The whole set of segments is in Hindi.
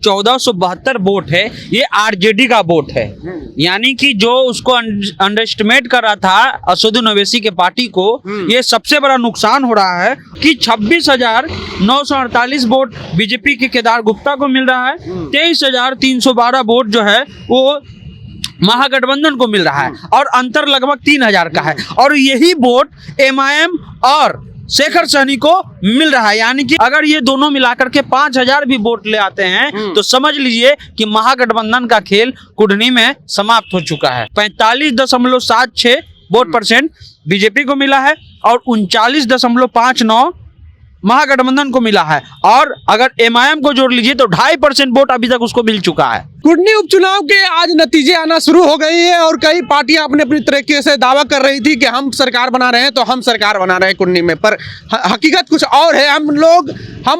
1472 वोट है ये आरजेडी का वोट है। यानी कि जो उसको अंडर एस्टिमेट कर रहा था असदुद्दीन ओवैसी के पार्टी को, ये सबसे बड़ा नुकसान हो रहा है कि 26,948 वोट बीजेपी के केदार गुप्ता को मिल रहा है, 23,312 वोट जो है वो महागठबंधन को मिल रहा है और अंतर लगभग 3,000 का है। और यही वोट एमआईएम और शेखर सहनी को मिल रहा है। यानी कि अगर ये दोनों मिलाकर के 5,000 भी वोट ले आते हैं तो समझ लीजिए कि महागठबंधन का खेल कुढ़नी में समाप्त हो चुका है। 45.76 वोट परसेंट बीजेपी को मिला है और 39.59 महागठबंधन को मिला है। और अगर एमआईएम को जोड़ लीजिए तो 2.5% वोट अभी तक उसको मिल चुका है। कुढ़नी उपचुनाव के आज नतीजे आना शुरू हो गई है और कई पार्टियां अपने अपनी तरीके से दावा कर रही थी कि हम सरकार बना रहे हैं, तो हम सरकार बना रहे हैं कुढ़नी में, पर हकीकत कुछ और है। हम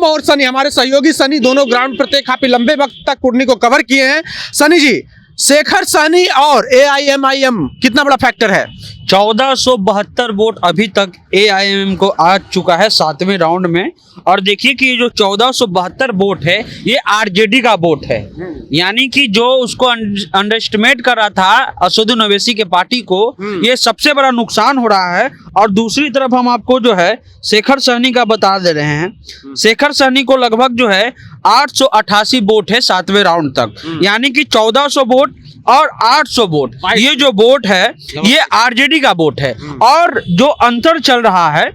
और सनी, हमारे सहयोगी सनी, दोनों ग्राउंड पर थे, काफी लंबे वक्त तक कुढ़नी को कवर किए हैं। सनी जी, शेखर सहनी और एआईएमआईएम कितना बड़ा फैक्टर है? 1472 वोट अभी तक एआईएमआईएम को आ चुका है 7वें राउंड में। और देखिए कि ये जो 1472 वोट है ये आरजेडी का वोट है। यानी कि जो उसको अंडर एस्टिमेट कर रहा था असदुद्दीन ओवैसी के पार्टी को, ये सबसे बड़ा नुकसान हो रहा है। और दूसरी तरफ हम आपको जो है शेखर सहनी का बता दे रहे हैं। शेखर सहनी को लगभग जो है 888 वोट है 7वें राउंड तक। यानी कि 1400 वोट और 800 वोट, ये जो वोट है ये आरजेडी का वोट है। और जो अंतर चल रहा है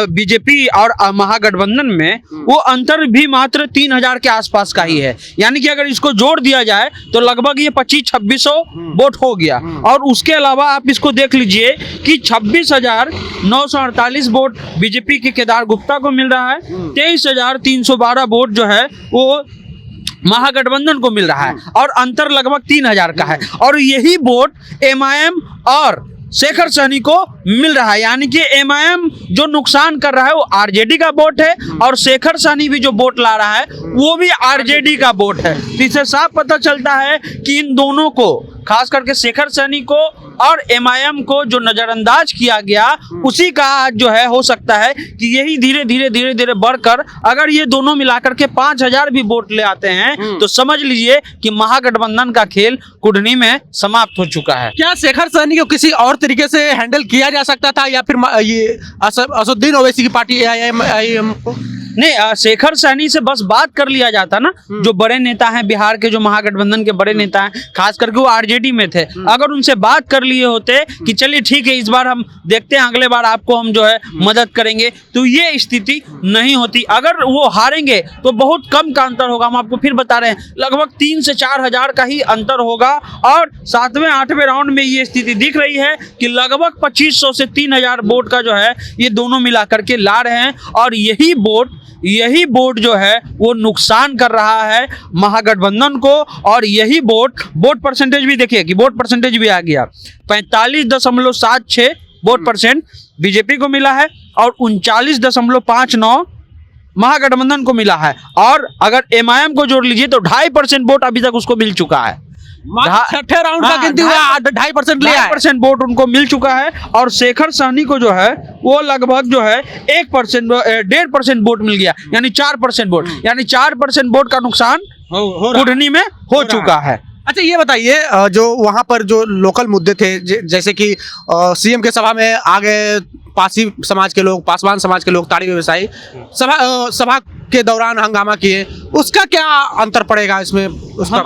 बीजेपी और महागठबंधन में, वो अंतर भी मात्र 3,000 के आसपास का ही है। यानी कि अगर इसको जोड़ दिया जाए तो लगभग ये 2500-2600 वोट हो गया। और उसके अलावा आप इसको देख लीजिए कि 26,948 वोट बीजेपी के केदार गुप्ता को मिल रहा है, 23,312 वोट जो है वो महागठबंधन को मिल रहा है और अंतर लगभग 3,000 का है। और यही वोट एमआईएम और शेखर सहनी को मिल रहा है। यानी कि एमआईएम जो नुकसान कर रहा है वो आरजेडी का वोट है और शेखर सहनी भी जो वोट ला रहा है वो भी आरजेडी का वोट है। तो इससे साफ पता चलता है कि इन दोनों को, खास करके शेखर सहनी को और एमआईएम को जो नजरअंदाज किया गया, उसी का आज जो है हो सकता है कि यही धीरे धीरे बढ़कर अगर ये दोनों मिलाकर के 5,000 भी वोट ले आते हैं तो समझ लीजिए कि महागठबंधन का खेल कुढ़नी में समाप्त हो चुका है। क्या शेखर सहनी को किसी और तरीके से हैंडल किया जा सकता था या फिर ये असदुद्दीन ओवैसी की पार्टी एआईएमआईएम को? नहीं, शेखर सहनी से बस बात कर लिया जाता ना। जो बड़े नेता हैं बिहार के, जो महागठबंधन के बड़े नेता हैं, खास करके वो आरजेडी में थे, अगर उनसे बात कर लिए होते कि चलिए ठीक है इस बार हम देखते हैं, अगले बार आपको हम जो है मदद करेंगे, तो ये स्थिति नहीं होती। अगर वो हारेंगे तो बहुत कम का अंतर होगा। हम आपको फिर बता रहे हैं लगभग 3 से 4 हजार का ही अंतर होगा। और 7वें 8वें राउंड में ये स्थिति दिख रही है कि लगभग 2500 से 3,000 वोट का जो है ये दोनों मिला करके ला रहे हैं। और यही वोट जो है वो नुकसान कर रहा है महागठबंधन को। और यही वोट परसेंटेज भी देखिए कि वोट परसेंटेज भी आ गया, 45.76 वोट परसेंट बीजेपी को मिला है और 39.59 महागठबंधन को मिला है। और अगर एमआईएम को जोड़ लीजिए तो 2.5% वोट अभी तक उसको मिल चुका है। छठे राउंड का गिनती हुआ 2.5% लिया है, 2.5% वोट उनको मिल चुका है। और शेखर सहनी को जो है वो लगभग जो है 1.5% वोट मिल गया, यानी 4% वोट, यानी 4% वोट का नुकसान कुढ़नी में हो चुका है। अच्छा ये बताइए, जो वहां पर जो लोकल मुद्दे थे, जैसे कि सीएम के सभा में आ गए पासी समाज के लोग, पासवान समाज के लोग, ताड़ी व्यवसायी, सभा के दौरान हंगामा किए, उसका क्या अंतर पड़ेगा इसमें?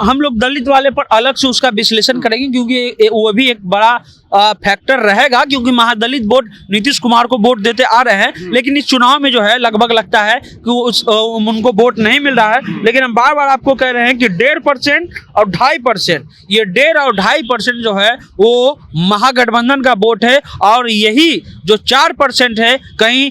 हम लोग दलित वाले पर अलग से उसका विश्लेषण करेंगे, क्योंकि वो भी एक बड़ा फैक्टर रहेगा। क्योंकि महादलित वोट नीतीश कुमार को वोट देते आ रहे हैं, लेकिन इस चुनाव में जो है लगभग लगता है कि उनको वोट नहीं मिल रहा है। लेकिन हम बार बार आपको कह रहे हैं कि 1.5% और 2.5%, ये 1.5 और 2.5% जो है वो महागठबंधन का वोट है। और यही जो 4% है कहीं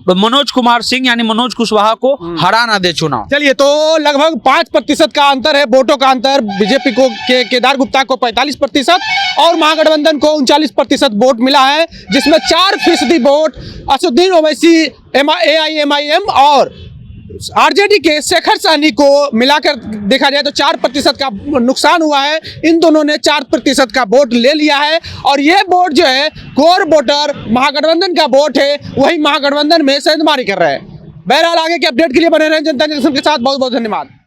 मनोज कुमार सिंह यानी मनोज कुशवाहा को हरा ना दे चुनाव। चलिए, तो लगभग 5% का अंतर है, वोटों का अंतर। बीजेपी को केदार गुप्ता को 45% और महागठबंधन को 39% वोट मिला है, जिसमें 4% वोट असदुद्दीन ओवैसी एआईएमआईएम और आरजेडी के शेखर सहनी को मिलाकर देखा जाए तो 4% का नुकसान हुआ है। इन दोनों ने 4% का वोट ले लिया है और ये वोट जो है कोर वोटर महागठबंधन का वोट है, वही महागठबंधन में सेंधमारी कर रहे हैं। बहरहाल आगे के अपडेट के लिए बने रहें जनता जंक्शन के साथ। बहुत बहुत धन्यवाद।